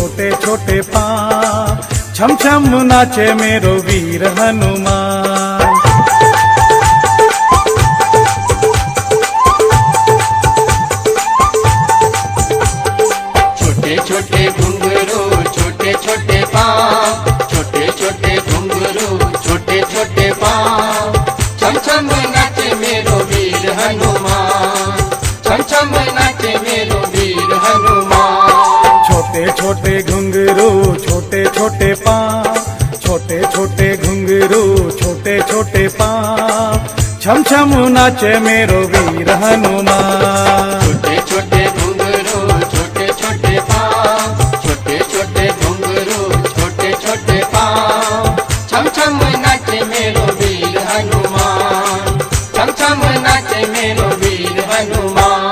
छोटे छोटे पाँव, छम छम नाचे मेरो वीर हनुमान। छोटे छोटे घुंघरू छोटे छोटे पाँव, छोटे छोटे घुंघरू छोटे छोटे पाँव, छम छम नाचे मेरो वीर हनुमान, छम छम नाचे मेरो वीर हनुमान। छोटे छोटे घुंघरू छोटे छोटे पाँव, छोटे छोटे घुंघरू छोटे छोटे पाँव, छम छम नाचे मेरो वीर हनुमान। छोटे छोटे घुंघरू छोटे छोटे पाँव, छोटे छोटे घुंघरू छोटे छोटे पाँव, छम छम नाचे मेरो वीर हनुमान, छम छम नाचे मेरो वीर हनुमान।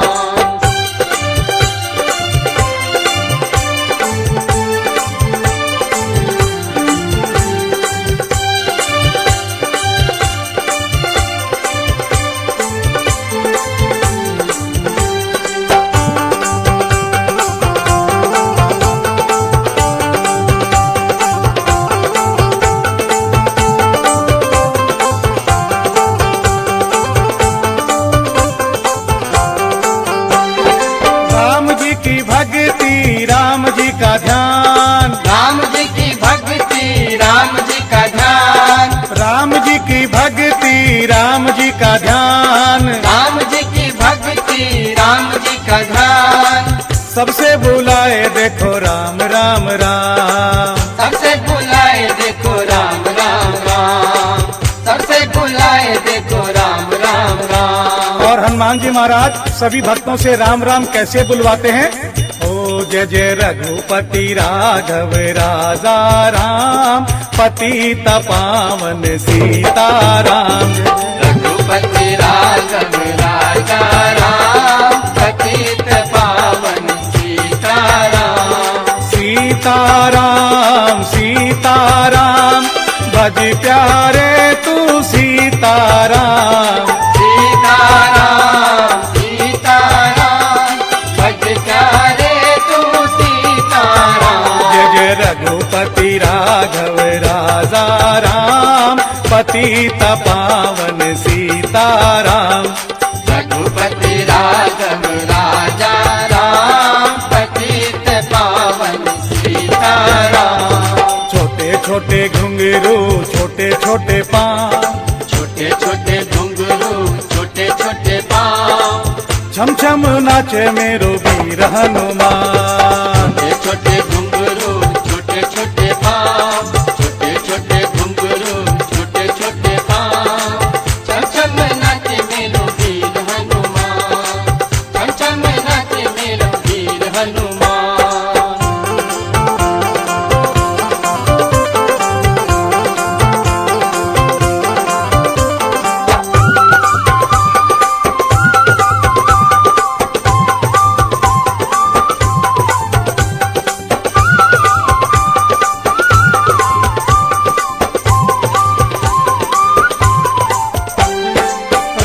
राम जी का ध्यान, राम जी की भक्ति राम जी का ध्यान, राम जी की भक्ति राम जी का ध्यान, राम जी की भक्ति राम जी का ध्यान। सबसे बुलाए देखो राम राम राम, सबसे बुलाए देखो राम राम राम, सबसे बुलाए देखो राम राम राम। और हनुमान जी महाराज सभी भक्तों से राम राम कैसे बुलवाते हैं? ओ जय जय रघुपति राघव राजा राम, पतित पावन सीताराम। रघुपति राघव राजा राम, पतित पावन सीताराम। सीताराम सीताराम, भज प्यारे तू सीताराम। सीताराम सीताराम, भज प्यारे तू सीताराम। जय जय रघुपति राघव राजा राम, पतित पावन सीताराम। रघुपति राघव राजा राम, पतित पावन सीताराम। छोटे छोटे घुंघरू छोटे छोटे पाँव, छोटे छोटे घुंघरू छोटे छोटे पाँव, छम छम नाचे मेरो वीर हनुमान। छोटे छोटे घुंघरू छोटे छोटे पाँव, छोटे छोटे घुंघरू छोटे छोटे पाँव, छम छम नाचे मेरो वीर हनुमान, छम छम नाचे मेरो वीर हनुमान।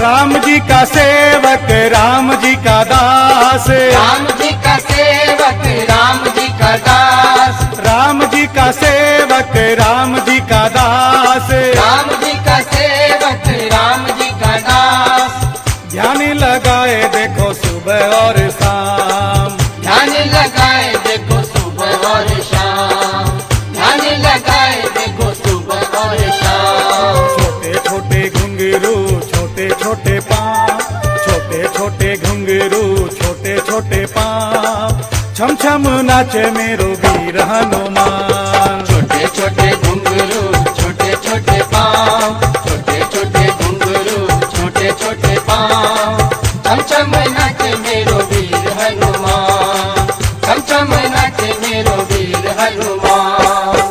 राम जी का सेवक राम जी का दास, राम जी का सेवक राम जी का दास, राम जी का सेवक राम जी का दास, राम जी का सेवक राम जी का दास। ध्यान लगाए देखो सुबह और शाम, ध्यान लगाए देखो सुबह और शाम, ध्यान लगाए देखो सुबह और शाम। छोटे छोटे घुंघरू छोटे छोटे पाँव, छोटे छोटे घुंघरू छोटे छोटे पाँव, छम छम नाचे मेरो वीर हनुमान। छोटे छोटे घुंघरू छोटे छोटे पाँव, छोटे छोटे घुंघरू छोटे छोटे पाँव, छम छम नाचे मेरो वीर हनुमान, छम छम नाचे मेरो वीर हनुमान।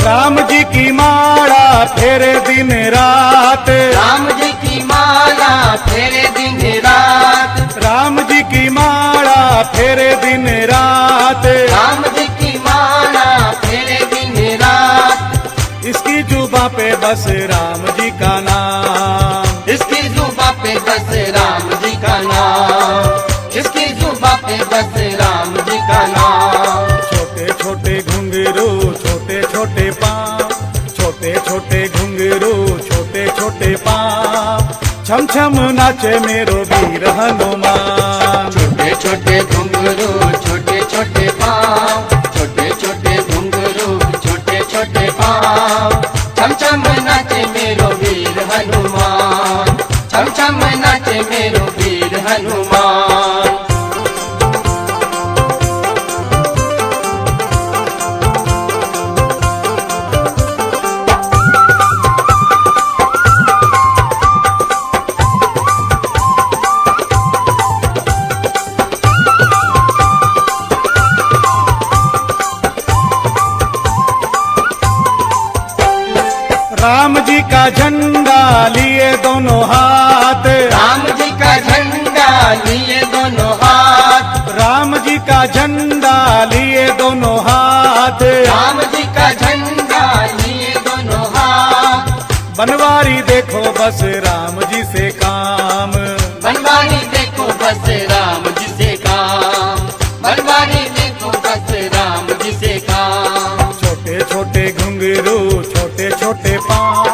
राम जी की माला फेरे दिन रात, राम जी की माला फेरे दिन रात, राम जी की माला फेरे दिन रात, राम जी की माला फेरे दिन रात। इसकी जुबा पे बस राम जी का नाम, इसकी जुबा पे बस राम जी का नाम, इसकी जुबा पे बस राम जी का नाम। छोटे छोटे घुंघरू छोटे छोटे पाँव, छोटे छोटे घुंघरू छोटे छोटे पाँव, छम छम नाचे मेरो वीर हनुमान। छोटे छोटे घुंघरू छोटे छोटे पाँव, छोटे छोटे घुंघरू छोटे छोटे पाँव, छम छम नाचे मेरो वीर हनुमान, छम छम नाचे मेरो वीर हनुमान। राम जी का झंडा लिए दोनों हाथ, राम जी का झंडा लिए दोनों हाथ, राम जी का झंडा लिए दोनों हाथ, राम जी का झंडा लिए दोनों हाथ। बनवारी देखो बस राम जी से काम, बनवारी देखो बस राम जी से काम, बनवारी देखो बस राम जी से काम। छोटे छोटे घुंघरू छोटे छोटे पाँव,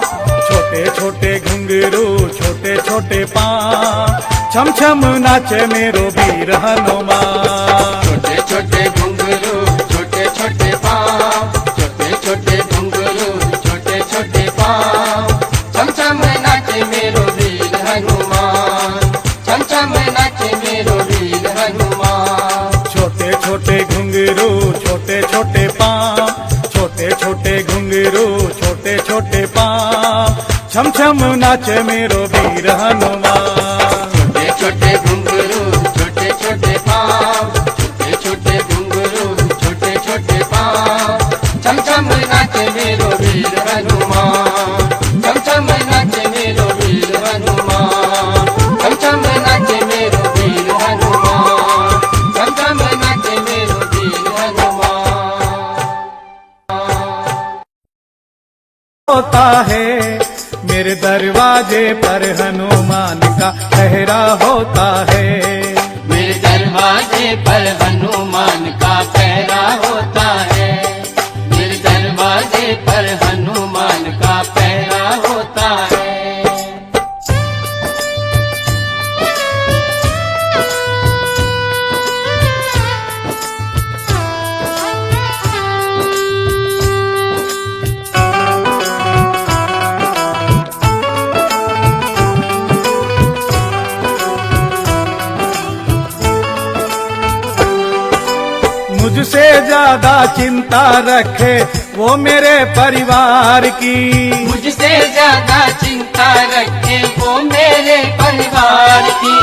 छोटे छोटे घुंघरू छोटे छोटे पाँव, छम छम नाचे मेरो वीर हनुमान। छोटे छोटे घुंघरू छोटे छोटे पाँव, छोटे छोटे घुंघरू छोटे छोटे पाँव, छम छम नाचे मेरो वीर हनुमान, छम छम नाचे मेरो वीर हनुमान। छोटे छोटे घुंघरू छोटे छोटे पाँव, छोटे छोटे घुंघरू छोटे छोटे पाँव, छम छम नाचे मेरो वीर हनुमान। छोटे छोटे घुंघरू छोटे छोटे पाँव, छोटे छोटे घुंघरू छोटे छोटे पाँव, छम छम नाचे मेरो वीर हनुमान, छम छम नाचे मेरो वीर हनुमान, छम छम नाचे मेरो वीर हनुमान, छम छम नाचे मेरो वीर हनुमान। होता है मेरे दरवाजे पर हनुमान का पहरा होता है, मेरे दरवाजे पर हनुमान का पहरा होता है, मेरे दरवाजे पर हनुमान का पहरा होता है। मुझसे ज्यादा चिंता रखे वो मेरे परिवार की, मुझसे ज्यादा चिंता रखे वो मेरे परिवार की,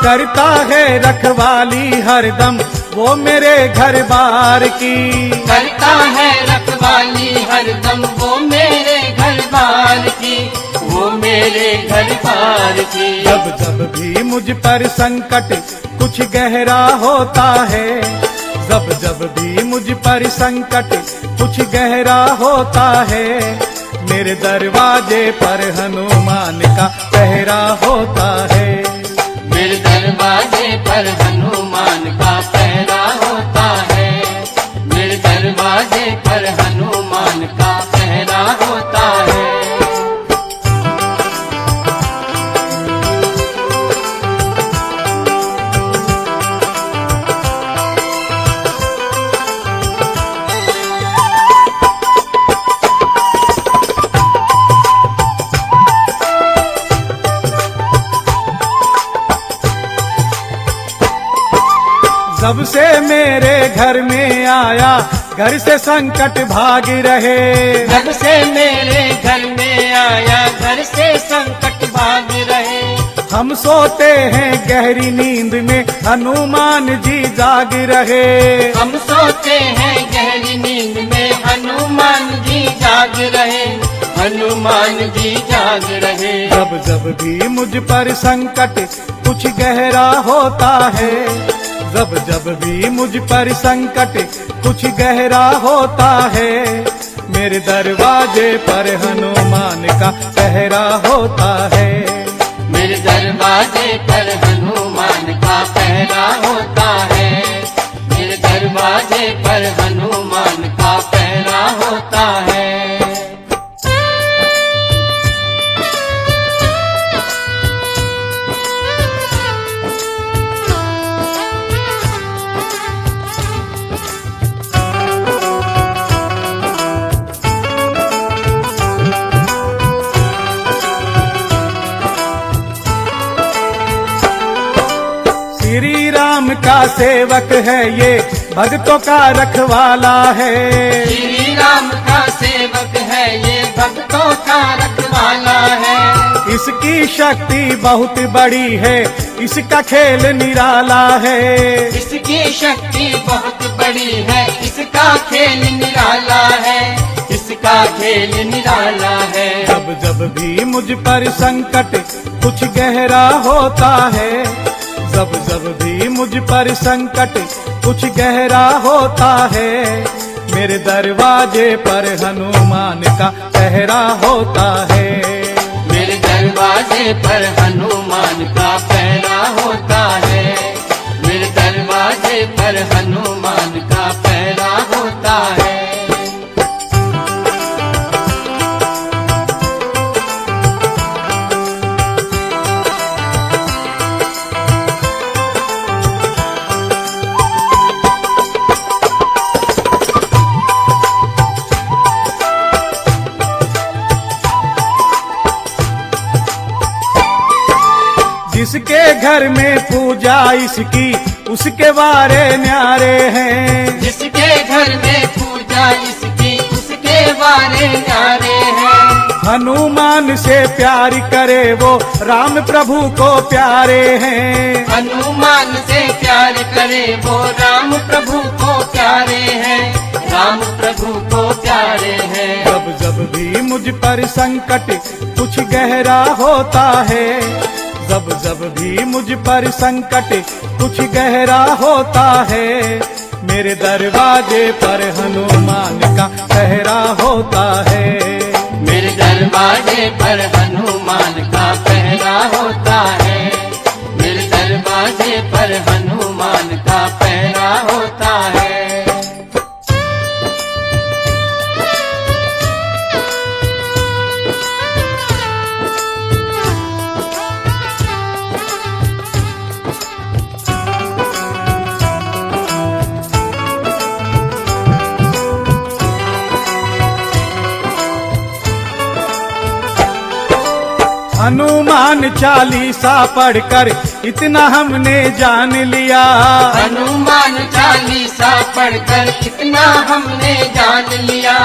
करता है रखवाली हरदम वो मेरे घर बार की, करता है रखवाली हरदम वो मेरे घर बार की, वो मेरे घर बार की। जब जब भी मुझ पर संकट कुछ गहरा होता है, जब जब भी मुझ पर संकट कुछ गहरा होता है, मेरे दरवाजे पर हनुमान का पहरा होता है, मेरे दरवाजे पर हनुमान का पहरा होता है, मेरे दरवाजे पर हनुमान का पहरा होता है। जब से मेरे घर में आया घर से संकट भाग रहे, जब से मेरे घर में आया घर से संकट भाग रहे। हम सोते हैं गहरी नींद में हनुमान जी जाग रहे, हम सोते हैं गहरी नींद में हनुमान जी जाग हनुमान जी जाग रहे। जब जब भी मुझ पर संकट कुछ गहरा होता है, जब जब भी मुझ पर संकट कुछ गहरा होता है, मेरे दरवाजे पर हनुमान का पहरा होता है। मेरे दरवाजे पर हनुमान का पहरा होता है। मेरे दरवाजे पर हनुमान का पहरा होता है। श्री राम का सेवक है ये, भक्तों का रखवाला है। श्री राम का सेवक है ये, भक्तों का रखवाला है। इसकी शक्ति बहुत बड़ी है, इसका खेल निराला है। इसकी शक्ति बहुत बड़ी है, इसका खेल निराला है। इसका खेल निराला है। जब जब भी मुझ पर संकट कुछ गहरा होता है, जब जब भी मुझ पर संकट कुछ गहरा होता है, मेरे दरवाजे पर हनुमान का पहरा होता है। मेरे दरवाजे पर हनुमान का पहरा होता है। मेरे दरवाजे पर हनुमान का पहरा होता है। जिसके घर में पूजा इसकी, उसके वारे न्यारे हैं। जिसके घर में पूजा इसकी, उसके वारे न्यारे हैं। हनुमान से प्यार करे वो राम प्रभु को प्यारे हैं। हनुमान से प्यार करे वो राम प्रभु को प्यारे हैं। राम प्रभु को प्यारे हैं। जब जब भी मुझ पर संकट कुछ गहरा होता है, जब जब भी मुझ पर संकट कुछ गहरा होता है, मेरे दरवाजे पर हनुमान का पहरा होता है। मेरे दरवाजे पर हनुमान का पहरा होता है। मेरे दरवाजे पर हनुमान का पहरा होता है। हनुमान चालीसा पढ़कर इतना हमने जान लिया। हनुमान चालीसा पढ़कर इतना हमने जान लिया।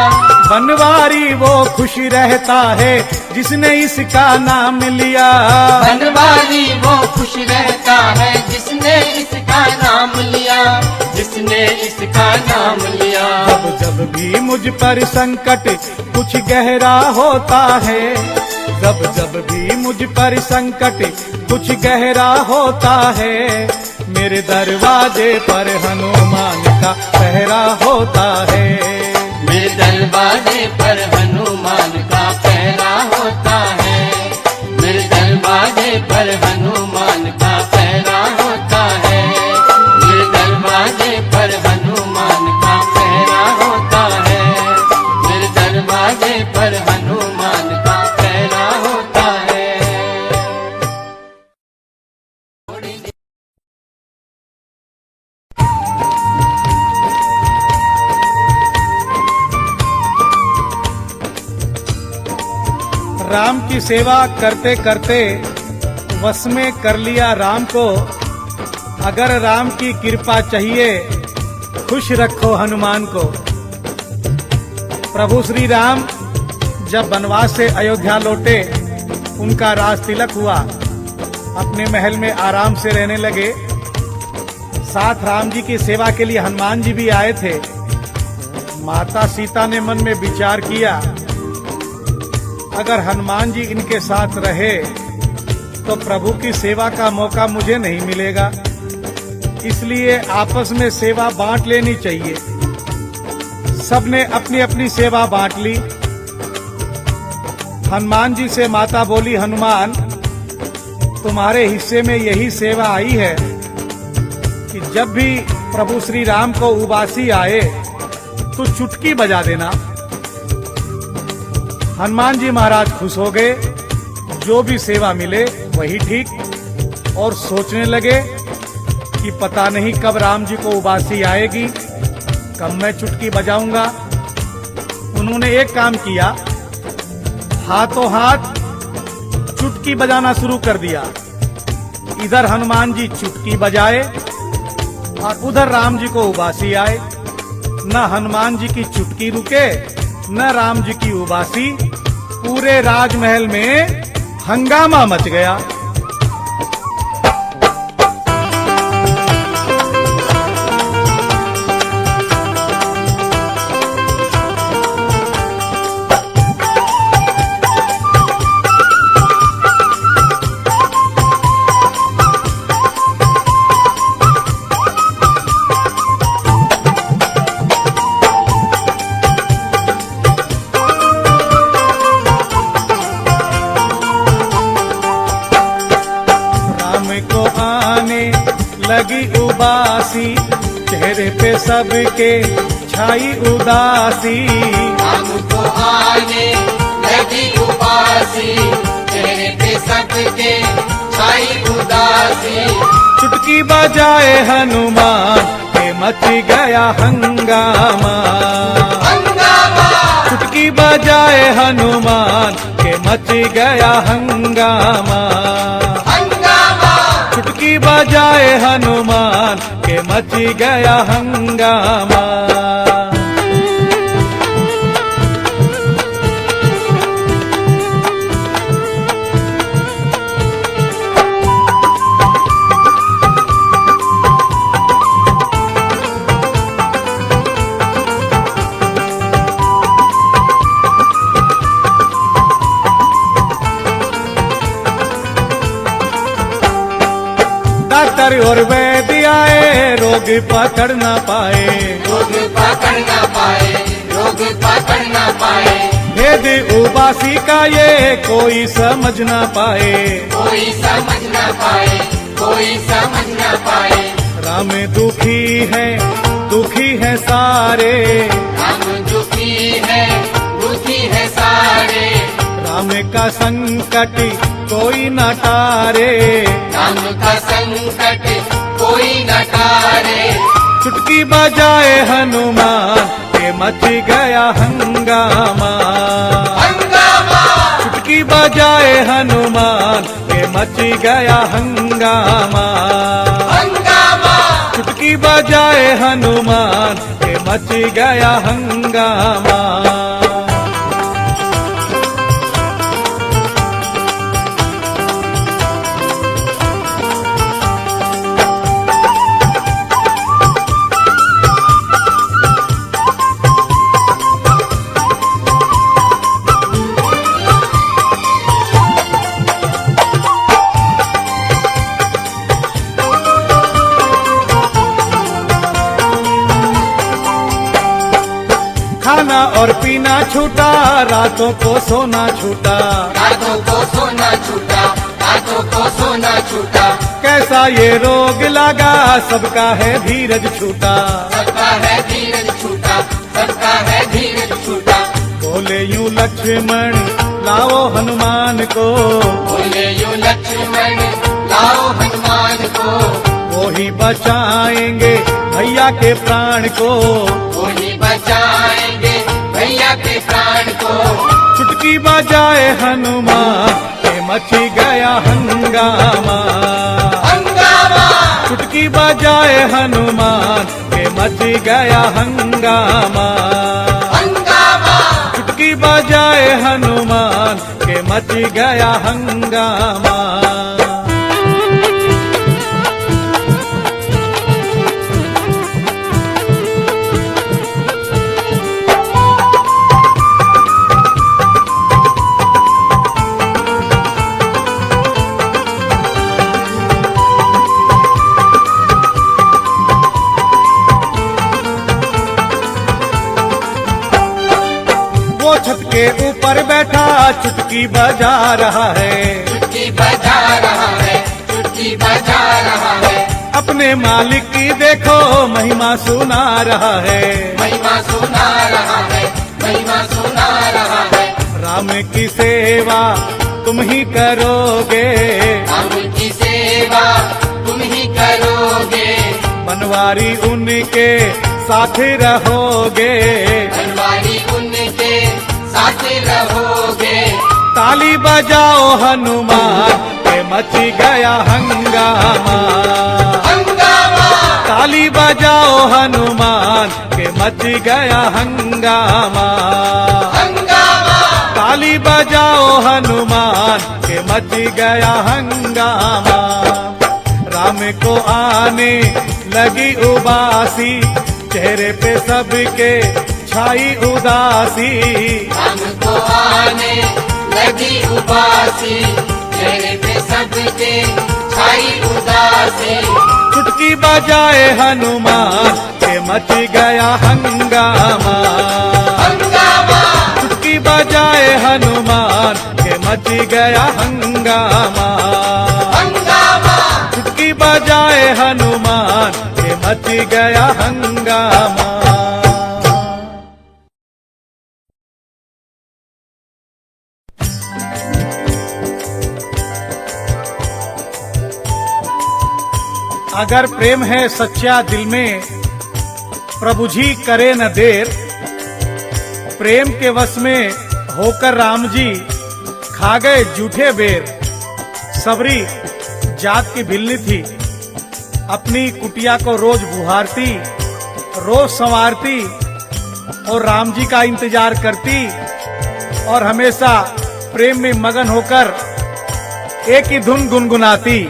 बनवारी वो खुश रहता है जिसने इसका नाम लिया। बनवारी वो खुश रहता है जिसने इसका नाम लिया। जिसने इसका नाम लिया। जब जब भी मुझ पर संकट कुछ गहरा होता है, जब जब भी मुझ पर संकट कुछ गहरा होता है, मेरे दरवाजे पर हनुमान का पहरा होता है। मेरे दरवाजे पर हनुमान का पहरा होता है। मेरे दरवाजे पर हनुमान का पहरा होता है। मेरे दरवाजे पर हनुमान का पहरा होता है। मेरे दरवाजे पर हनुमान का पहरा होता है। राम की सेवा करते करते वश में कर लिया राम को। अगर राम की कृपा चाहिए खुश रखो हनुमान को। प्रभु श्री राम जब वनवास से अयोध्या लौटे, उनका राज तिलक हुआ, अपने महल में आराम से रहने लगे। साथ राम जी की सेवा के लिए हनुमान जी भी आए थे। माता सीता ने मन में विचार किया अगर हनुमान जी इनके साथ रहे तो प्रभु की सेवा का मौका मुझे नहीं मिलेगा, इसलिए आपस में सेवा बांट लेनी चाहिए। सबने अपनी अपनी सेवा बांट ली। हनुमान जी से माता बोली, हनुमान तुम्हारे हिस्से में यही सेवा आई है कि जब भी प्रभु श्री राम को उबासी आए तो चुटकी बजा देना। हनुमान जी महाराज खुश हो गए, जो भी सेवा मिले वही ठीक, और सोचने लगे कि पता नहीं कब राम जी को उबासी आएगी, कब मैं चुटकी बजाऊंगा। उन्होंने एक काम किया, हाथों हाथ चुटकी बजाना शुरू कर दिया। इधर हनुमान जी चुटकी बजाए और उधर राम जी को उबासी आए। न हनुमान जी की चुटकी रुके न राम जी की उबासी। पूरे राजमहल में हंगामा मच गया। लगी उबासी, चेहरे पे सबके छाई उदासी। हमको आने लगी उबासी, चेहरे पे सबके छाई उदासी। चुटकी बजाए हनुमान के मच गया हंगामा। चुटकी बजाए हनुमान के मच गया हंगामा। चुटकी बजाए हनुमान के मच गया हंगामा। डॉक्टर और वैद्य आए, रोग पकड़ न पाए। रोग पकड़ न पाए, रोग पकड़ न पाए। भेद उबासी का ये कोई समझ न पाए। कोई समझ न पाए, कोई समझ न पाए। राम दुखी है सारे। राम दुखी है सारे। राम का संकट कोई न टारे। राम का संकट कोई न टारे। चुटकी बजाए हनुमान के मच गया हंगामा। चुटकी बजाए हनुमान के मच गया हंगामा। चुटकी बजाए हनुमान के मच गया हंगामा। खाना और पीना छूटा, रातों को सोना छूटा। रातों को सोना छूटा, रातों को सोना छूटा। कैसा ये रोग लगा, सबका है धीरज छूटा। सबका है धीरज छूटा, सबका है धीरज छूटा। बोले यूं लक्ष्मण लाओ हनुमान को। बोले यूं लक्ष्मण लाओ हनुमान को। वो ही बचाएंगे भैया के प्राण को। वो ही बचाएंगे भैया के प्राण को। चुटकी बजाए हनुमान के मची गया हंगामा। चुटकी बजाए हनुमान के मची गया हंगामा। चुटकी बजाए हनुमान के मची गया हंगामा। वो छत के ऊपर बैठा चुटकी बजा रहा है, चुटकी बजा रहा है, चुटकी बजा रहा है। अपने मालिक की देखो महिमा सुना रहा है, महिमा सुना रहा है, महिमा सुना रहा है। राम की सेवा तुम ही करोगे, राम की सेवा तुम ही करोगे, बनवारी उनके साथ रहोगे, बनवारी उनके साथ रहोगे। ताली बजाओ हनुमान के मच गया हंगामा, हंगामा, ताली बजाओ हनुमान के मच गया हंगामा, हंगामा, ताली बजाओ हनुमान के मच गया हंगामा। राम को आने लगी उबासी, चेहरे पे सबके छाई उदासी, हमको आने लगी उबासी, चेहरे पे सबके छाई उदासी। चुटकी बजाए हनुमान के मच गया हंगामा, हंगामा, चुटकी बजाए हनुमान के मच गया हंगामा, हंगामा, चुटकी बजाए हनुमान के मच गया हंगामा। अगर प्रेम है सच्चा दिल में प्रभु जी करे न देर, प्रेम के वश में होकर राम जी खा गए जूठे बेर। सबरी जात की भिलनी थी, अपनी कुटिया को रोज बुहारती, रोज संवारती और राम जी का इंतजार करती और हमेशा प्रेम में मगन होकर एक ही धुन गुनगुनाती।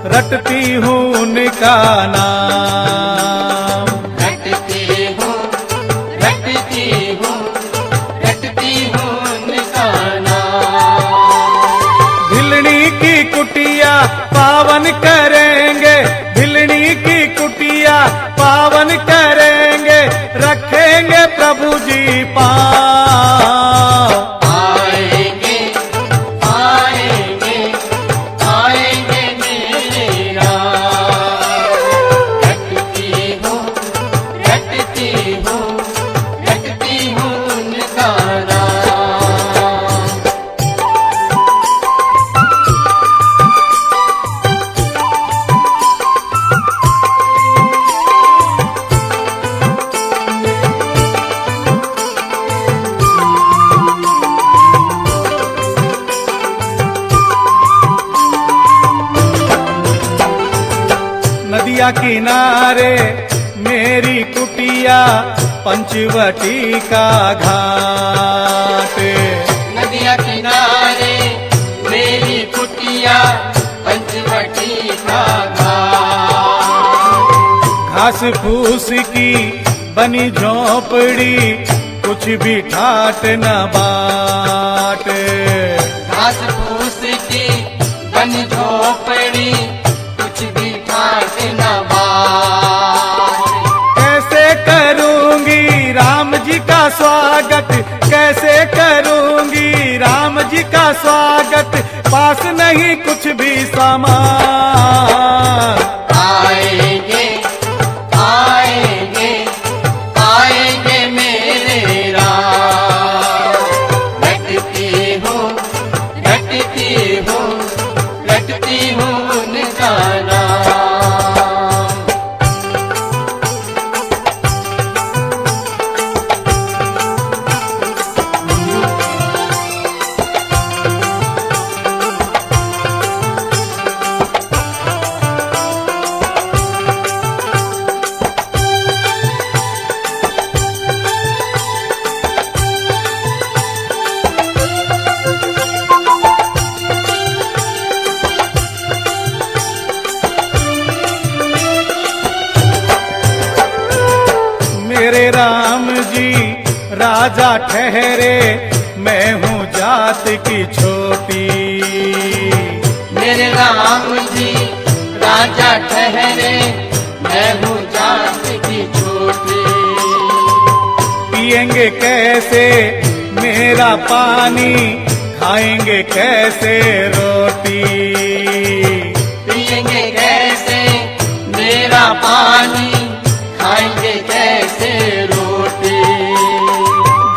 रटती हूँ उनका नाम, रटती हूँ, रटती हूँ, रटती हूँ उनका नाम। भिलनी की कुटिया पावन करेंगे, भिलनी की कुटिया पावन करेंगे, रखेंगे प्रभु जी पाँव। नदिया किनारे मेरी कुटिया पंचवटी का घाट, नदिया किनारे मेरी कुटिया पंचवटी का घाट। घास फूस की बनी झोपड़ी कुछ भी ठाट न बाट, घास फूस की बनी झोपड़ी कुछ भी ठाट न बाट। कैसे करूंगी राम जी का स्वागत, कैसे करूंगी राम जी का स्वागत, पास नहीं कुछ भी सामान। आएंगे, आएंगे, आएंगे मेरे राम। रटती हूँ, रटती हूँ, रटती रटती हूँ उनका नाम। मेरे राम जी राजा ठहरे, मैं हूँ जात की छोटी। मेरे राम जी राजा ठहरे, मैं हूँ जात की छोटी। पिएंगे कैसे मेरा पानी, खाएंगे कैसे रोटी। पिएंगे कैसे मेरा पानी, खाएंगे कैसे रोटी।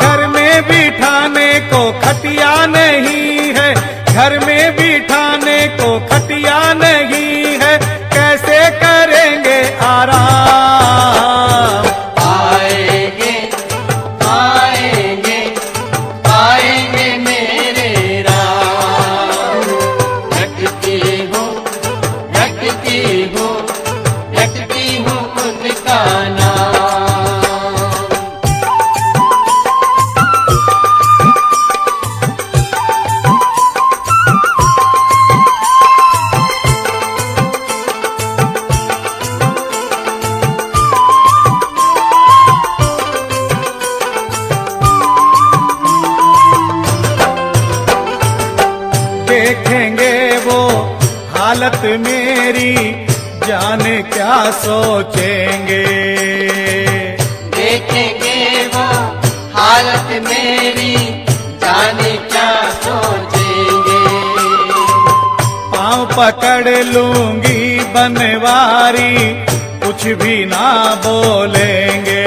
घर में बिठाने को खटिया नहीं है, घर में बिठाने को खटिया नहीं है, कैसे करेंगे आराम। आएंगे आएंगे आएंगे मेरे राम। रटती हूँ रटती हूँ रटती हूँ उनका नाम। देखेंगे वो हालत मेरी, जाने क्या सोचेंगे। देखेंगे वो हालत मेरी, जाने क्या सोचेंगे। पाँव पकड़ लूंगी बनवारी, कुछ भी ना बोलेंगे।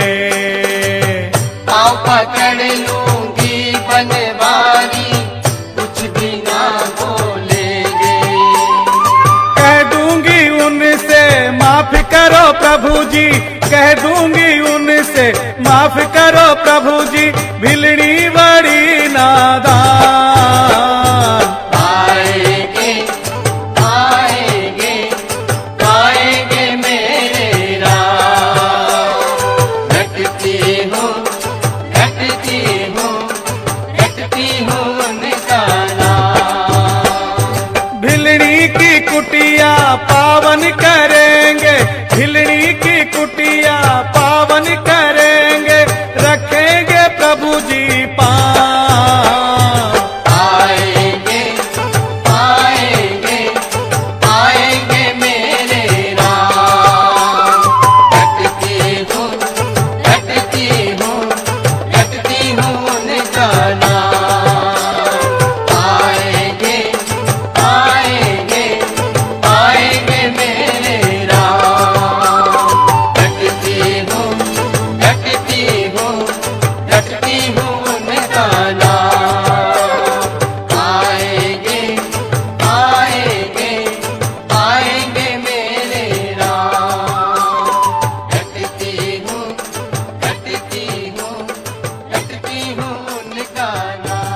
पाँव पकड़ लूंगी बनवारी, कुछ भी ना बोलेंगे। कह दूंगी उनसे माफ करो प्रभु जी, कह दूंगी उनसे माफ करो प्रभु जी, भिलड़ी बड़ी नादान। आएंगे आएंगे आएंगे मेरे राम। रटती हूँ रटती हूँ रटती हूँ उनका नाम। भिलड़ी की कुटिया पावन करेंगे, भिलड़ी की कुटिया पावन करेंगे, रखेंगे प्रभु जी पाँव। आएंगे आएंगे आएंगे मेरे राम। रटती हूँ रटती हूँ रटती हूँ उनका नाम। आएंगे आएंगे आएंगे मेरे राम। रटती हूँ रटती हूँ उनका नाम। आएंगे आएंगे आएंगे मेरे राम। रटती हूँ रटती हूँ उनका नाम।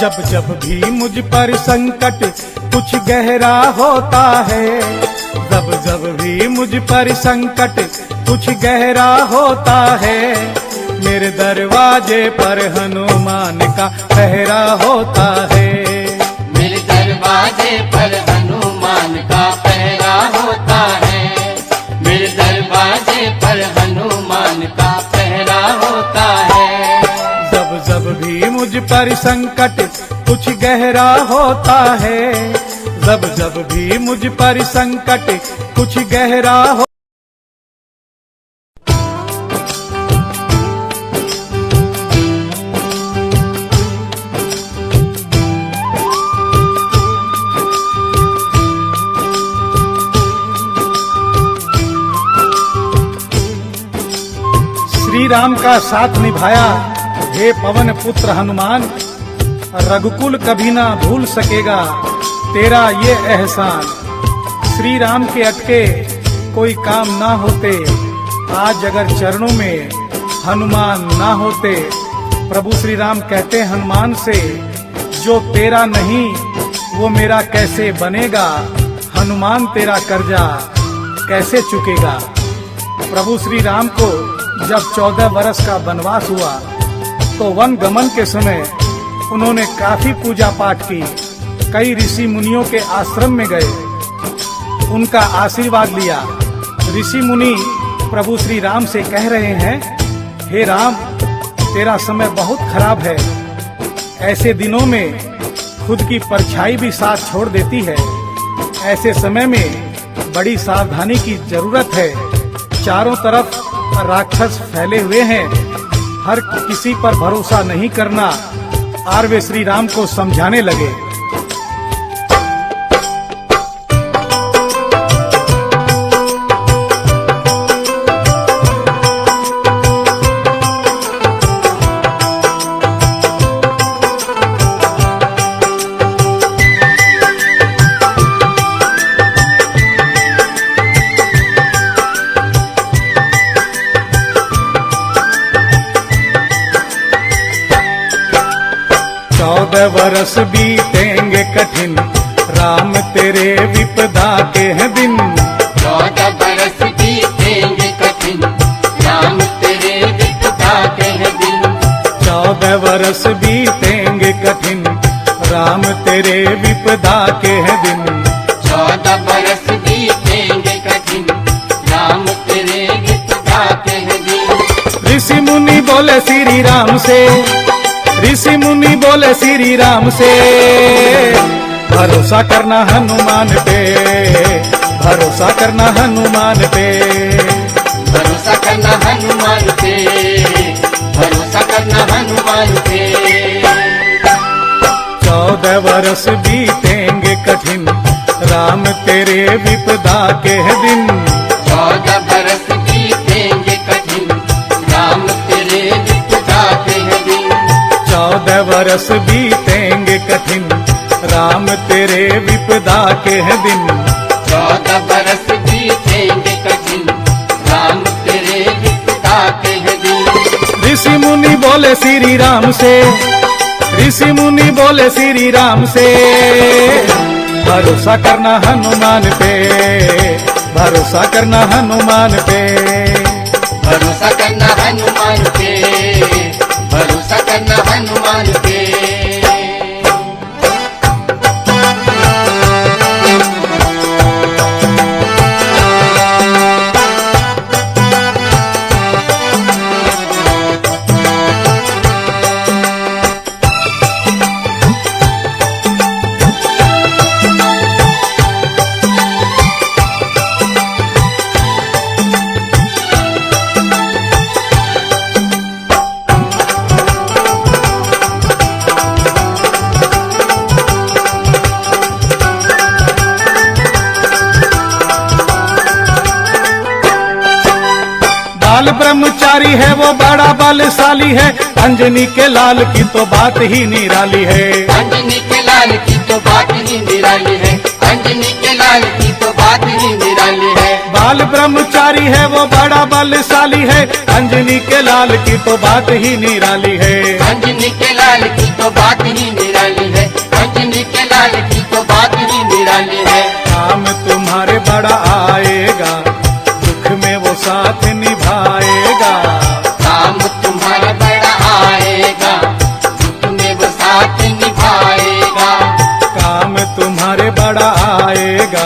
जब जब भी मुझ पर संकट कुछ गहरा होता है, जब जब भी मुझ पर संकट कुछ गहरा होता है, मेरे दरवाजे पर हनुमान का पहरा होता है। मेरे दरवाजे पर हनुमान का पहरा होता है। मेरे दरवाजे पर हनुमान का पहरा होता है। जब जब भी मुझ पर संकट कुछ गहरा होता है, जब जब भी मुझ पर संकट कुछ गहरा हो श्री राम का साथ निभाया हे पवन पुत्र हनुमान, रघुकुल कभी ना भूल सकेगा तेरा ये एहसान। श्री राम के अटके कोई काम ना होते, आज अगर चरणों में हनुमान ना होते। प्रभु श्री राम कहते हनुमान से, जो तेरा नहीं वो मेरा कैसे बनेगा, हनुमान तेरा कर्जा कैसे चुकेगा। प्रभु श्री राम को जब 14 वर्ष का वनवास हुआ तो वन गमन के समय उन्होंने काफी पूजा पाठ की, कई ऋषि मुनियों के आश्रम में गए, उनका आशीर्वाद लिया। ऋषि मुनि प्रभु श्री राम से कह रहे हैं, हे राम, तेरा समय बहुत खराब है, ऐसे दिनों में खुद की परछाई भी साथ छोड़ देती है, ऐसे समय में बड़ी सावधानी की जरूरत है। चारों तरफ राक्षस फैले हुए हैं, हर किसी पर भरोसा नहीं करना। और वे श्री राम को समझाने लगे। वर्ष बीतेंगे कठिन, राम तेरे विपदा के हैं दिन। 14 बरस बीतेंगे कठिन, राम तेरे विपदा के हैं दिन। 14 वर्ष बीतेंगे कठिन, राम तेरे विपदा के हैं दिन। 14 बरस बीतेंगे कठिन, राम तेरे विपदा के हैं दिन। ऋषि मुनि बोले श्री राम से, ऋषि मुनि बोले श्री राम से, भरोसा करना हनुमान पे, भरोसा करना हनुमान पे। भरोसा करना हनुमान पे, भरोसा करना हनुमान पे। 14 वर्ष बीतेंगे कठिन, राम तेरे विपदा के हैं दिन। 14 बरस बीतेंगे कठिन, राम तेरे विपदा के हैं दिन। 14 वर्ष बीतेंगे कठिन, राम तेरे विपदा के हैं दिन। 14 बरस बीतेंगे कठिन, राम तेरे विपदा के हैं दिन। ऋषि मुनि बोले श्री राम से, ऋषि मुनि बोले श्री राम से, भरोसा करना हनुमान पे, भरोसा करना हनुमान पे। भरोसा करना हनुमान पे, भरोसा करना हनुमान पे। बाल ब्रह्मचारी है वो बड़ा बलशाली है, अंजनी के लाल की तो बात ही निराली है। अंजनी के लाल की तो बात ही निराली है, अंजनी के लाल की तो बात ही निराली है। बाल ब्रह्मचारी है वो बड़ा बलशाली है, अंजनी के लाल की तो बात ही निराली है। अंजनी के लाल की तो बात ही निराली है, अंजनी के लाल की तो बात ही निराली है। काम तुम्हारे बड़ा आएगा, दुख में वो साथ निभाएगा। काम तुम्हारा बड़ा आएगा, दुख में वो साथ निभाएगा। काम तुम्हारे बड़ा आएगा,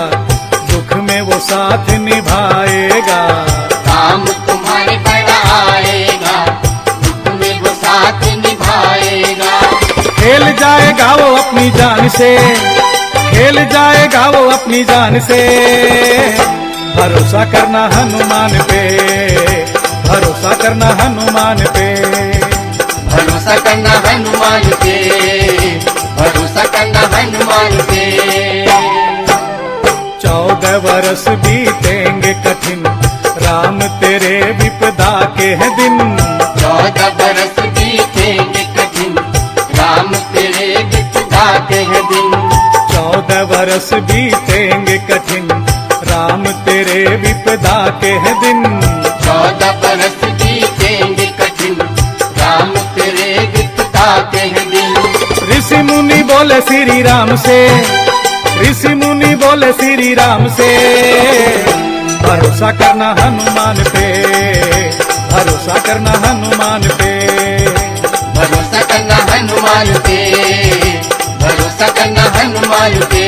दुख में वो साथ निभाएगा। काम तुम्हारे बड़ा आएगा, दुख में वो साथ निभाएगा। खेल जाएगा वो अपनी जान से, खेल जाएगा वो अपनी जान से, भरोसा करना हनुमान पे, भरोसा करना हनुमान पे। भरोसा करना हनुमान पे, भरोसा करना हनुमान पे। 14 वर्ष बीतेंगे कठिन, राम तेरे विपदा के हैं दिन। बरस बीतेंगे कठिन, राम तेरे विपदा के हैं दिन। 14 बरस बीतेंगे कठिन, राम तेरे विपदा के हैं दिन। ऋषि मुनि बोले श्री राम से, ऋषि मुनि बोले श्री राम से, भरोसा करना हनुमान पे, भरोसा करना हनुमान पे। भरोसा करना हनुमान पे, भरोसा करना हनुमान पे।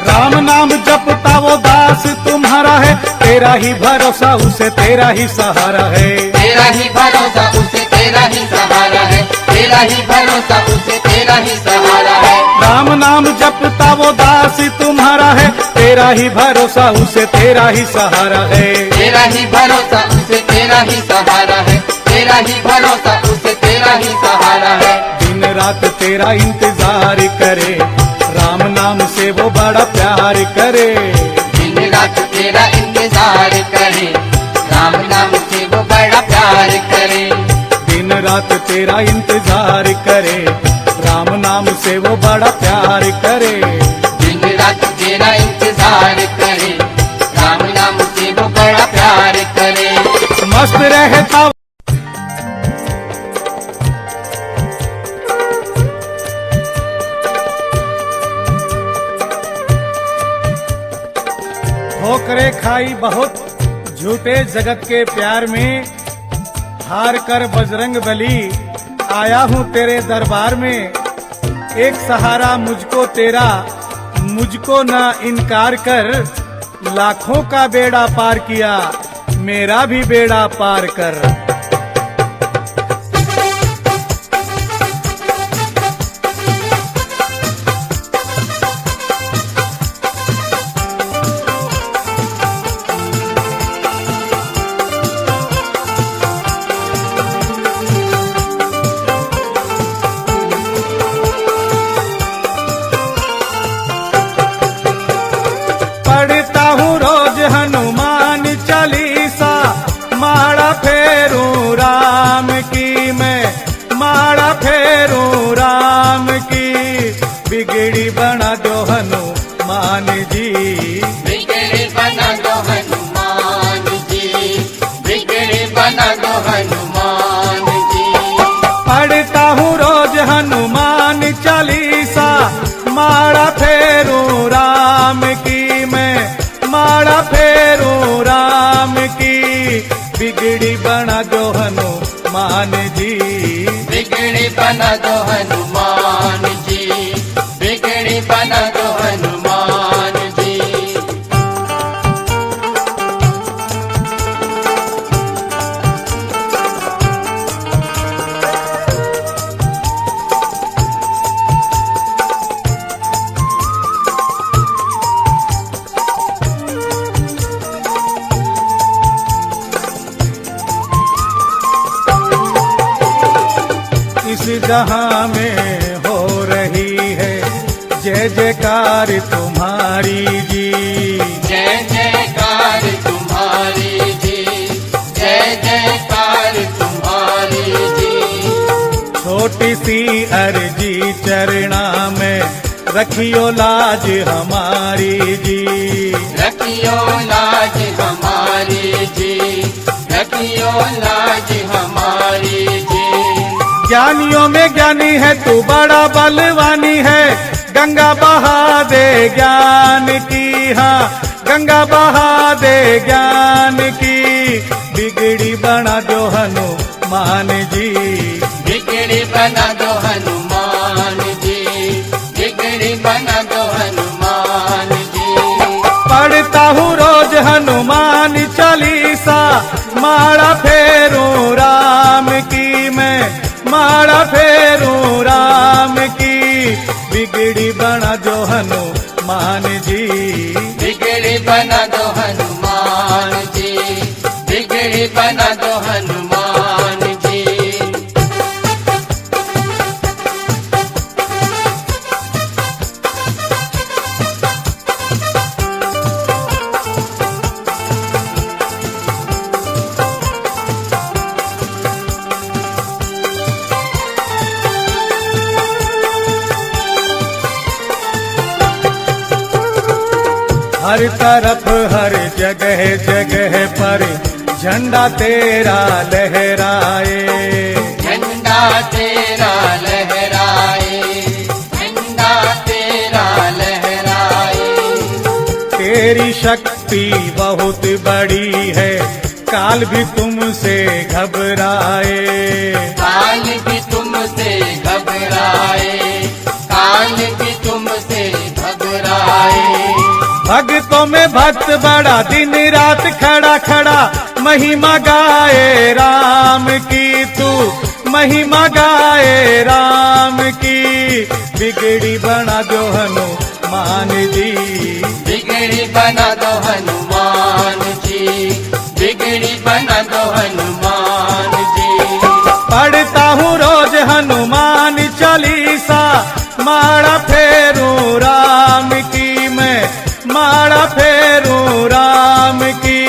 राम नाम जपता वो दास तुम्हारा है, तेरा ही भरोसा उसे तेरा ही सहारा है। तेरा ही भरोसा उसे तेरा ही सहारा है, तेरा ही भरोसा उसे तेरा ही सहारा है। राम नाम जपता वो दास तुम्हारा है, तेरा ही भरोसा उसे तेरा ही सहारा है। तेरा ही भरोसा उसे तेरा ही सहारा है, तेरा ही भरोसा उसे तेरा ही सहारा है। दिन रात तेरा इंतजार करे, राम नाम से वो बड़ा प्यार करे। दिन रात तेरा इंतजार करे, राम नाम से वो बड़ा प्यार करे। दिन रात तेरा इंतजार करे, राम नाम से वो बड़ा प्यार करे। दिन रात तेरा इंतजार करे, राम नाम से वो बड़ा प्यार करे। मस्त रहता ठोकरे खाई बहुत झूठे जगत के प्यार में, हार कर बजरंग बली आया हूँ तेरे दरबार में। एक सहारा मुझको तेरा, मुझको ना इनकार कर, लाखों का बेड़ा पार किया, मेरा भी बेड़ा पार कर। पढ़ता हूँ रोज हनुमान चालीसा, माड़ा फेरूं राम की मैं, माड़ा फेरूं राम की। बिगड़ी बना दो हनुमान जी, बिगड़े बना दो हनुमान जी, बिगड़े बना दो हनुमान जी। पढ़ता हूँ रोज हनुमान चालीसा, माड़ा फेरूं राम की मैं, माड़ा फेरूं राम की। बिगड़ी बना दो हनुमान जी, बिगड़े बना दो हनुमान जी, बिगड़े बना दो हनुमान जी। इस जहां में हो रही है जय जयकार तुम्हारी जी। जय जयकार तुम्हारी जी, जय जयकार तुम्हारी जी। छोटी सी अर्जी चरणा में रखियो लाज हमारी जी। रखियो लाज हमारी जी, रखियो लाज हमारी जी। ज्ञानियों में ज्ञानी है तू बड़ा बलवानी है, गंगा बहा दे ज्ञान की, हाँ गंगा बहा दे ज्ञान की। बिगड़ी बना दो हनुमान जी, बिगड़ी बना दो हनुमान जी, बिगड़ी बना दो हनुमान जी। पढ़ता हूँ रोज हनुमान चालीसा, माड़ा फेरूं राम की मैं, माड़ा फेरूं राम की। बिगड़ी बना दो हनुमान जी, बिगड़ी बना दो हनुमान बना दो हनुमान जी। हर तरफ हर जगह जगह पर झंडा तेरा लहराए, झंडा तेरा लहराए, झंडा तेरा लहराए। तेरी शक्ति बहुत बड़ी है, काल भी तुमसे घबराए, काल भी तुमसे घबराए, काल भी तुमसे घबराए। भक्तों में भक्त बड़ा दिन रात खड़ा खड़ा महिमा गाए राम की, तू महिमा गाए राम की। बिगड़ी बना दो हनुमान जी, बिगड़ी बना दो हनुमान जी, बिगड़ी बना दो हनुमान जी। पढ़ता हूँ रोज हनुमान चालीसा, माड़ा फेरू राम की मैं, माड़ा फेरू राम की।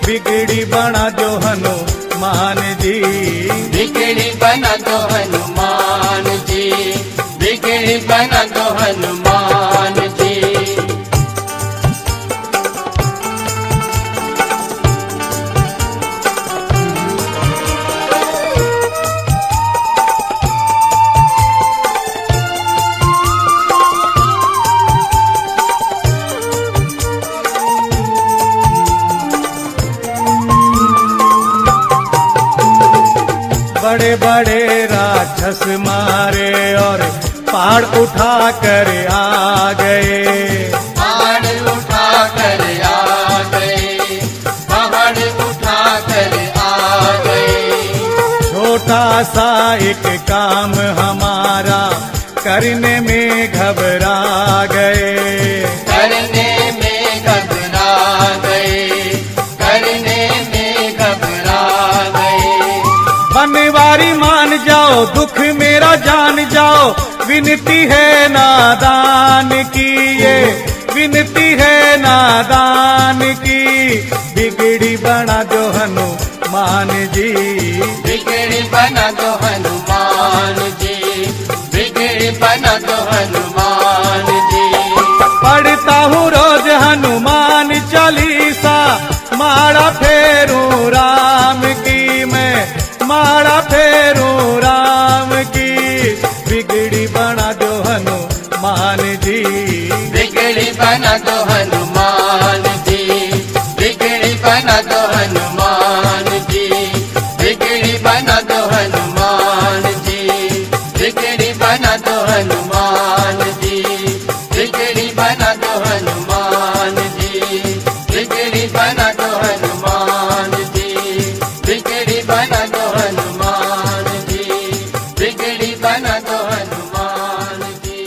बिगड़ी बना दो हनुमान जी, बिगड़ी बना दो हनुमान जी, बिगड़ी बना दो हनुमान जी। बड़े बड़े राक्षस मारे और पहाड़ उठा कर आ गए, पहाड़ उठा कर आ गए, पहाड़ उठा कर आ गए। छोटा सा एक काम हमारा करने में घबरा गए, करने में घबरा गए, करने में घबरा गए। बनवारी मान जाओ दुख मेरा जान जाओ, विनती है नादान की ये, विनती है नादान की। बिगड़ी बना दो हनुमान जी, बिगड़ी बना दो हनुमान जी, बिगड़ी बना दो हनुमान जी। पढ़ता हूँ रोज हनुमान चालीसा, माड़ा फेरू राम की मैं, माड़ा फेरू राम की। बिगड़ी बना दो हनुमान जी, बिगड़ी बना दो हनुमान जी, बिगड़ी बना दो हनुमान जी, बिगड़ी बना दो हनुमान जी, बिगड़ी बना दो हनुमान जी, बिगड़ी बना दो हनुमान जी, बिगड़ी बना दो हनुमान जी, बिगड़ी बना दो हनुमान जी, बिगड़ी बना दो हनुमान जी,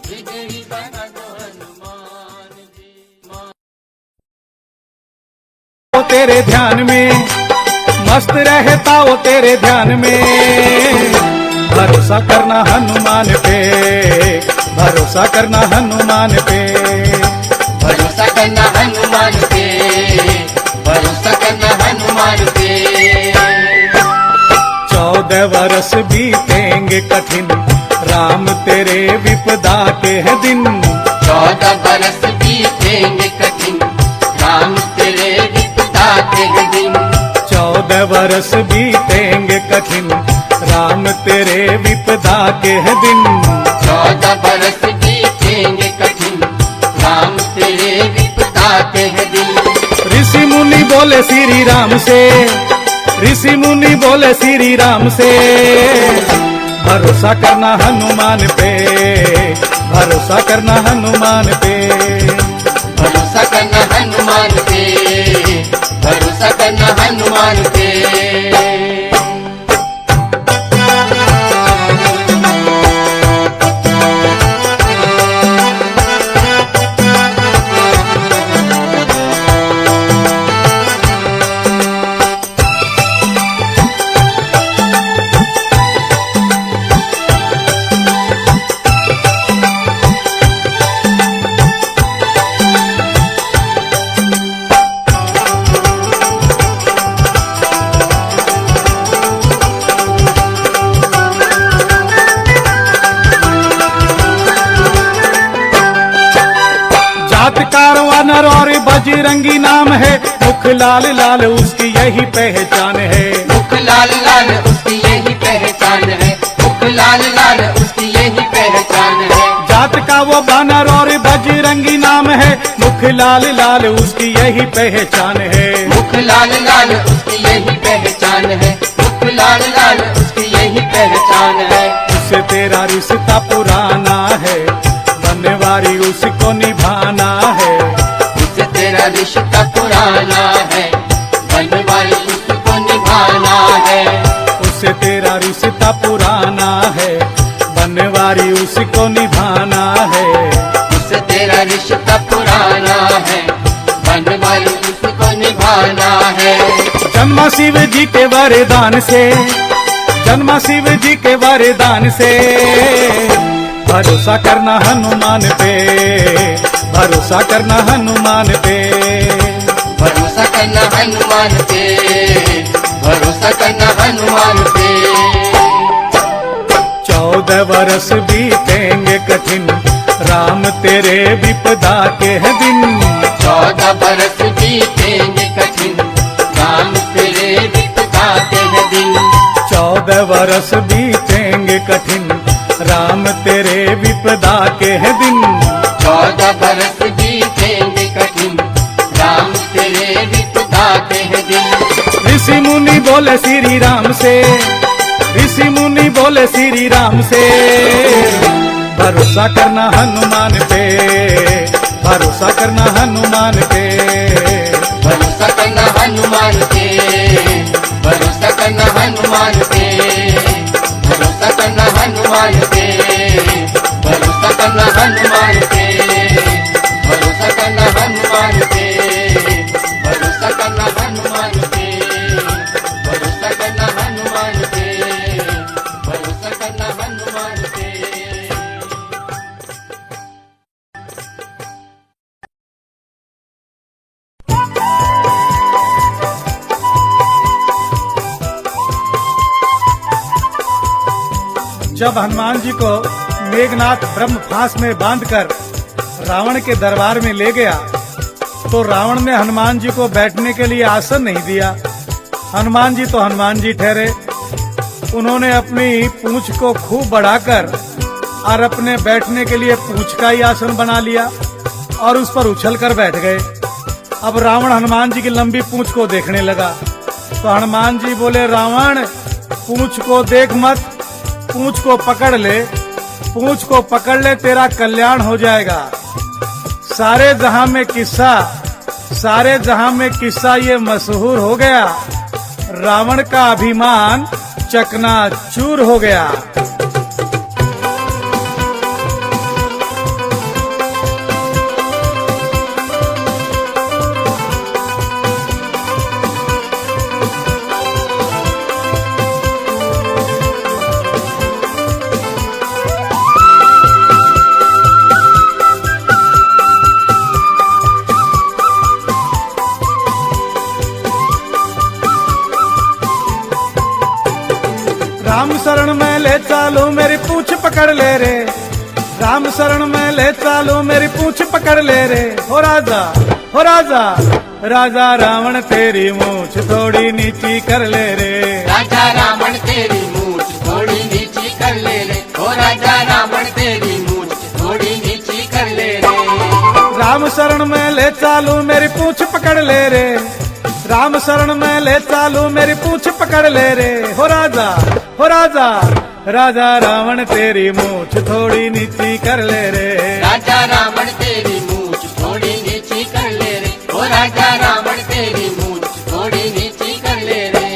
बिगड़ी बना दो हनुमान जी। वो तेरे ध्यान में मस्त रहता वो तेरे ध्यान में। भरोसा करना हनुमान पे, भरोसा करना हनुमान पे, भरोसा करना हनुमान पे, भरोसा करना हनुमान पे। 14 वर्ष बीतेंगे कठिन, राम तेरे विपदा के है दिन। 14 बरस बीतेंगे कठिन, राम तेरे विपदा के हैं दिन। 14 वर्ष बीतेंगे कठिन, राम तेरे विपदा के है दिन। 14 बरस बीतेंगे कठिन, राम तेरे विपदा के हैं दिन। ऋषि मुनि बोले श्री राम से, ऋषि मुनि बोले श्री राम से। भरोसा करना हनुमान पे, भरोसा करना हनुमान पे। भरोसा करना हनुमान पे, भरोसा करना हनुमान पे। बजरंगी नाम है, मुख लाल लाल उसकी यही पहचान है। मुख लाल लाल उसकी यही पहचान है, मुख लाल लाल उसकी यही पहचान है। जात का वो बानर और बजरंगी नाम है, मुख लाल लाल उसकी यही पहचान है। मुख लाल लाल उसकी यही पहचान है, मुख लाल लाल उसकी यही पहचान है। उससे तेरा रिश्ता पुराना है, बनवारी उसको निभाना है। उससे तेरा रिश्ता पुराना है, बनवारी उसको निभाना है। उससे तेरा रिश्ता पुराना है, बनवारी उसको निभाना है। उससे तेरा रिश्ता पुराना है, बनवारी उसको निभाना है। जन्मा शिव जी के वरदान से, जन्मा शिव जी के वरदान से, भरोसा करना हनुमान पे, भरोसा करना हनुमान पे। भरोसा करना हनुमान पे, भरोसा करना हनुमान पे। 14 वर्ष बीतेंगे कठिन, राम तेरे विपदा के है दिन। 14 बरस बीतेंगे कठिन, राम तेरे विपदा के है दिन। 14 वर्ष बीतेंगे कठिन, राम तेरे विपदा के है दिन। 14 बरस बीतेंगे कठिन, राम तेरे विपदा के है दिन। ऋषि मुनि बोले श्री राम से, ऋषि मुनि बोले श्री राम से, भरोसा करना हनुमान पे, भरोसा करना हनुमान पे। भरोसा करना हनुमान पे, भरोसा करना हनुमान पे। भरोसा करना हनुमान पे, भरोसा करना हनुमान पे। भरोसा करना हनुमान पे, भरोसा करना हनुमान पे। भरोसा करना हनुमान पे, भरोसा करना हनुमान पे। जब हनुमान जी को मेघनाथ ब्रह्म फांस में बांधकर रावण के दरबार में ले गया, तो रावण ने हनुमान जी को बैठने के लिए आसन नहीं दिया। हनुमान जी तो हनुमान जी ठहरे। उन्होंने अपनी पूंछ को खूब बढ़ाकर और अपने बैठने के लिए पूंछ का ही आसन बना लिया और उस पर उछल कर बैठ गए। अब रावण हनुमान जी की लंबी पूंछ को देखने लगा, तो हनुमान जी बोले, रावण पूंछ को देख मत, पूंछ को पकड़ ले, पूंछ को पकड़ ले, तेरा कल्याण हो जाएगा। सारे जहां में किस्सा, सारे जहां में किस्सा ये मशहूर हो गया, रावण का अभिमान चकनाचूर हो गया। राम शरण में ले चालो मेरी पूंछ पकड़ ले रे, राम शरण में ले चालो मेरी पूंछ पकड़ ले रे। हो राजा, हो राजा, राजा रावण तेरी मूंछ थोड़ी नीची कर ले रे। राजा रावण तेरी मूंछ थोड़ी नीची कर ले रे। ओ राजा रावण तेरी मूंछ थोड़ी नीची कर ले रे। राम शरण में ले चालो मेरी पूंछ पकड़ ले रे, राम शरण में ले चालो मेरी पूंछ पकड़ ले रे। हो राजा, हो राजा, राजा रावण तेरी मूंछ थोड़ी नीची कर ले रे। राजा रावण तेरी मूंछ थोड़ी नीची कर ले रे। ओ राजा रावण तेरी मूंछ थोड़ी नीची कर ले रे।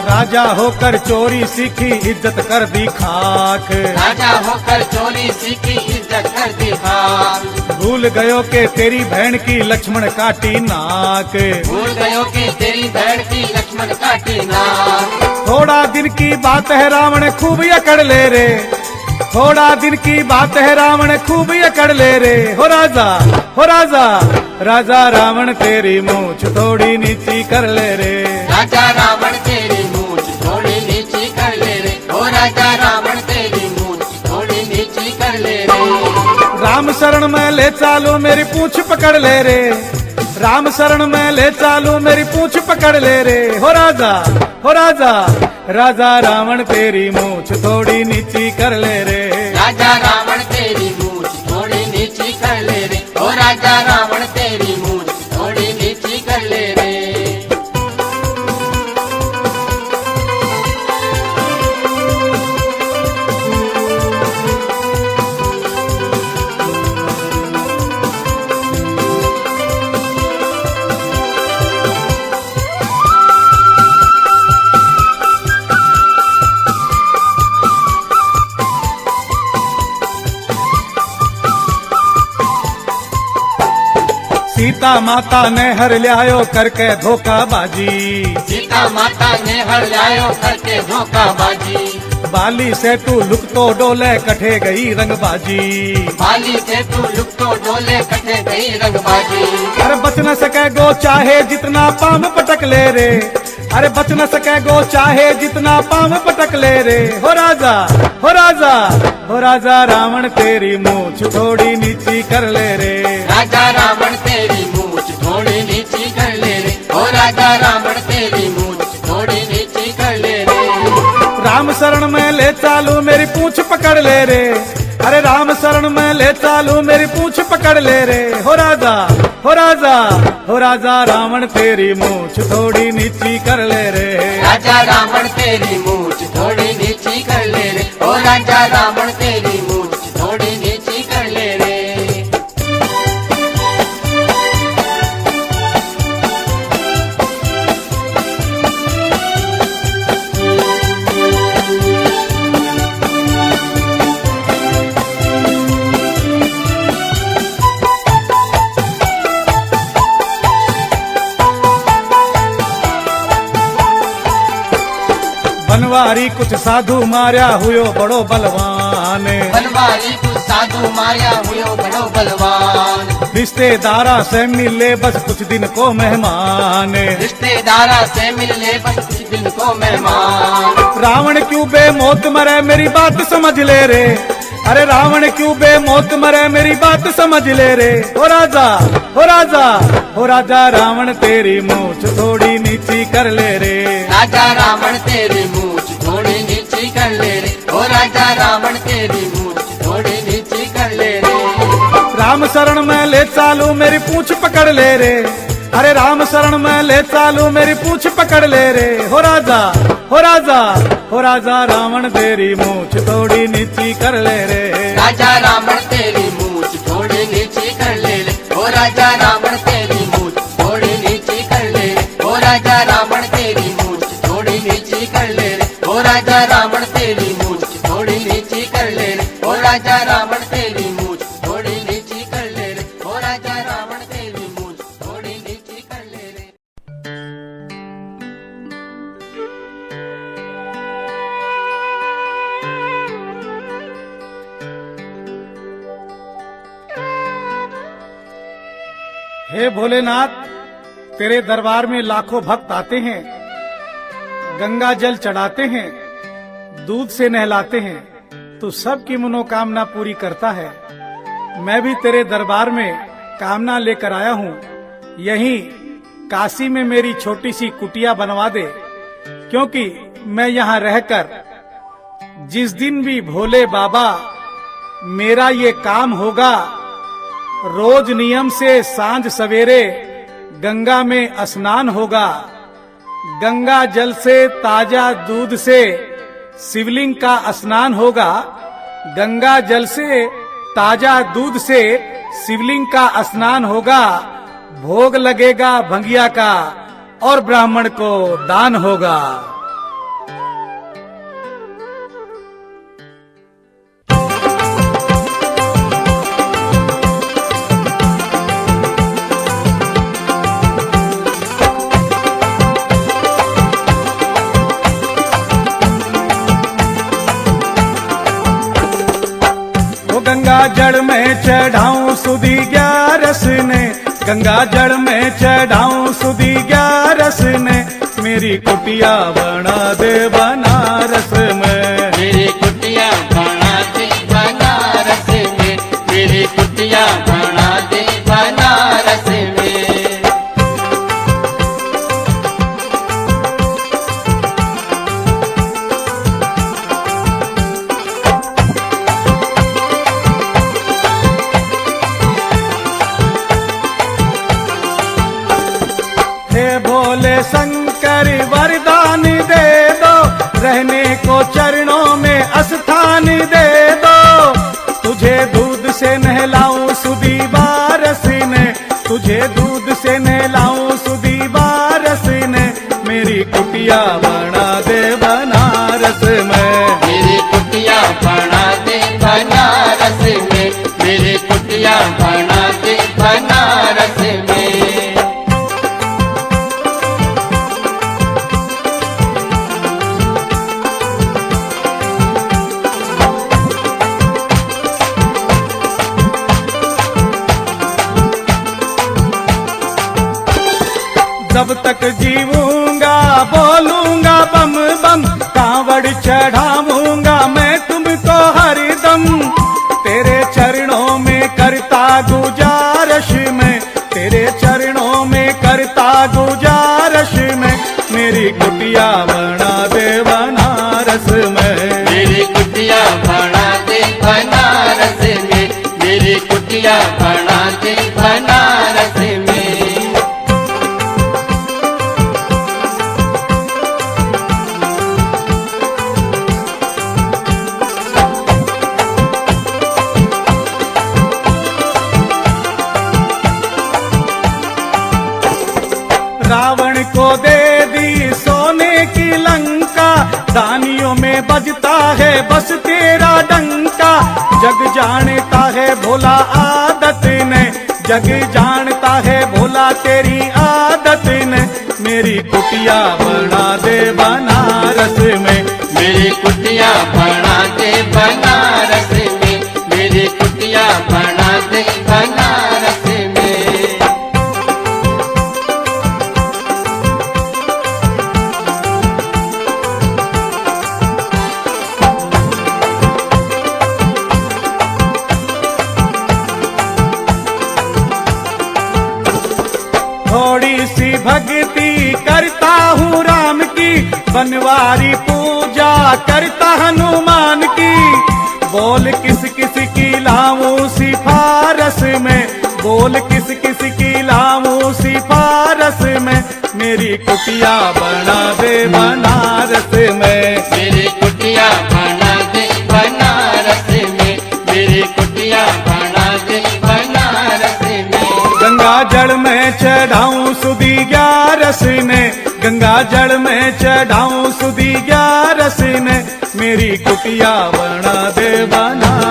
राजा होकर चोरी सीखी इज्जत कर दी खाक, राजा होकर चोरी सीखी इज्जत कर दी खाक। भूल गयो के तेरी बहन की लक्ष्मण काटी नाक, भूल गयो के तेरी बहन की लक्ष्मण काटी नाक। थोड़ा दिन की बात है रावण खूब अकड़ ले रे, थोड़ा दिन की बात है रावण खूब अकड़ ले रे। हो राजा, हो राजा, राजा रावण तेरी मूछ थोड़ी नीची कर ले रे। राजा रावण तेरी मूछ थोड़ी नीची कर ले रे, ओ राजा रावण तेरी मूछ थोड़ी नीची कर ले रे। राम शरण में ले चालू मेरी पूछ पकड़ ले रे, राम शरण में ले चालू मेरी पूछ पकड़ ले रे। हो राजा, हो राजा, राजा रावण तेरी मूछ थोड़ी नीची कर ले रे। राजा रावण तेरी मूछ थोड़ी नीची कर ले रे, ओ राजा रावण तेरी मूछ थोड़ी नीची कर ले रे। सीता माता ने हर ल्यायो करके धोखाबाजी, सीता माता ने हर लायो करके धोखाबाजी। बाली से तू लुक तो डोले कठे गई रंगबाजी। बाली से तू लुक तो डोले कटे गई रंगबाजी। अरे बच न सके गो चाहे जितना पाम पटक ले रे, अरे बच न सके गो चाहे जितना पाम पटक ले रे। हो राजा, हो राजा, हो राजा रावण तेरी मूछ थोड़ी नीची कर ले रे। राजा रावण तेरी मूछ थोड़ी नीची कर ले रे, ओ राजा रावण तेरी मूछ थोड़ी नीची कर ले रे। राम शरण में ले चालू मेरी पूछ पकड़ ले रे, अरे राम शरण में ले चालू मेरी पूछ पकड़ ले रे। हो राजा, हो राजा, हो राजा रावण तेरी मूछ थोड़ी नीची कर ले रे। राजा रावण तेरी मूछ थोड़ी नीची कर ले रे, ओ राजा रावण तेरी मूछ थोड़ी नीची कर ले रे। बनवारी कुछ साधु मार्या हुयो बड़ो बलवान, बनवारी कुछ साधु माया हुयो बड़ो बलवान। रिश्तेदारा से मिले बस कुछ दिन को मेहमान। रिश्तेदारा से मिलने बस कुछ दिन को मेहमान। रावण क्यों बेमौत मरे मेरी बात समझ ले रे, अरे रावण क्यों बेमौत मरे मेरी बात समझ ले रे। हो राजा, हो राजा, हो राजा रावण तेरी मूछ थोड़ी नीची कर ले रे। राजा रावण तेरी मूछ थोड़ी नीची कर ले रे, ओ राजा रावण तेरी मूछ थोड़ी नीची कर ले रे। राम शरण में ले चालू मेरी पूछ पकड़ ले रे, अरे राम शरण में ले चालू मेरी पूछ पकड़ ले रे। हो राजा, हो राजा, हो राजा रावण तेरी मूछ थोड़ी नीची कर ले रे। राजा रावण तेरी मूछ थोड़ी नीची कर ले रे, ओ राजा रावण तेरी मूछ थोड़ी नीची कर ले रे, ओ राजा रावण तेरी मूछ थोड़ी नीची कर ले रे, ओ राजा रावण तेरी मूछ थोड़ी नीची कर ले रे, ओ राजा रावण तेरी मूछ थोड़ी नीची कर ले रे, ओ राजा रावण तेरी मूछ थोड़ी नीची कर ले रे। हे भोलेनाथ, तेरे दरबार में लाखों भक्त आते हैं, गंगा जल चढ़ाते हैं, दूध से नहलाते हैं, तू सबकी मनोकामना पूरी करता है। मैं भी तेरे दरबार में कामना लेकर आया हूँ। यहीं काशी में मेरी छोटी सी कुटिया बनवा दे, क्योंकि मैं यहाँ रहकर जिस दिन भी भोले बाबा मेरा ये काम होगा, रोज नियम से सांझ सवेरे गंगा में स्नान होगा। गंगा जल से ताजा दूध से शिवलिंग का स्नान होगा। गंगा जल से ताजा दूध से शिवलिंग का स्नान होगा। भोग लगेगा भंगिया का और ब्राह्मण को दान होगा। चढ़ाऊं सुधी ग्यारस ने, गंगा जल में चढ़ाऊं सुधी ग्यारस ने, मेरी कुटिया बना दे बनारस में। मेरी कुटिया बना दे बनारस में, मेरी कुटिया बना दे बनारस में। हे भोले शंकर वरदान दे दो, रहने को चरणों में स्थान दे दो। तुझे दूध से नहलाऊं सुधी बारस ने, तुझे दूध से नहलाऊं सुधी बारस ने, मेरी कुटिया बना दे बनारस में। मेरी कुटिया बना दे बनारस में, मेरी कुटिया बना दे बनारस में। जब तक जीवूंगा बोलूंगा बम बम, कांवड़ चढ़ाऊंगा मैं तुमको हरदम। तेरे चरणों में करता गुजारश में, तेरे चरणों में करता गुजारश में, मेरी कुटिया बना दे बनारस में। मेरी कुटिया बना दे बनारस में, मेरी कुटिया बना दे बनारस में। रावण को दे दी सोने की लंका, दानियों में बजता है बस तेरा डंका। जग जानता है भोला आदत ने, जग जानता है भोला तेरी आदत ने, मेरी कुटिया बना दे बनारस में। मेरी कुटिया बना दे बनारस में, मेरी कुटिया बना दे बनारस में। थोड़ी सी भक्ति करता हूँ राम की, बनवारी पूजा करता हनुमान की। बोल किस किस की लाऊं सिफारस में, बोल किस किस की लाऊं सिफारस में, मेरी कुटिया बना दे बनारस में। मेरी कुटिया बना दे बनारस में, मेरी कुटिया बना दे बनारस में। गंगा जल में चढ़ाऊं सुधी ग्यारस ने, गंगा जल में चढ़ाऊं सुधी ग्यारस ने, मेरी कुटिया बना दे बनारस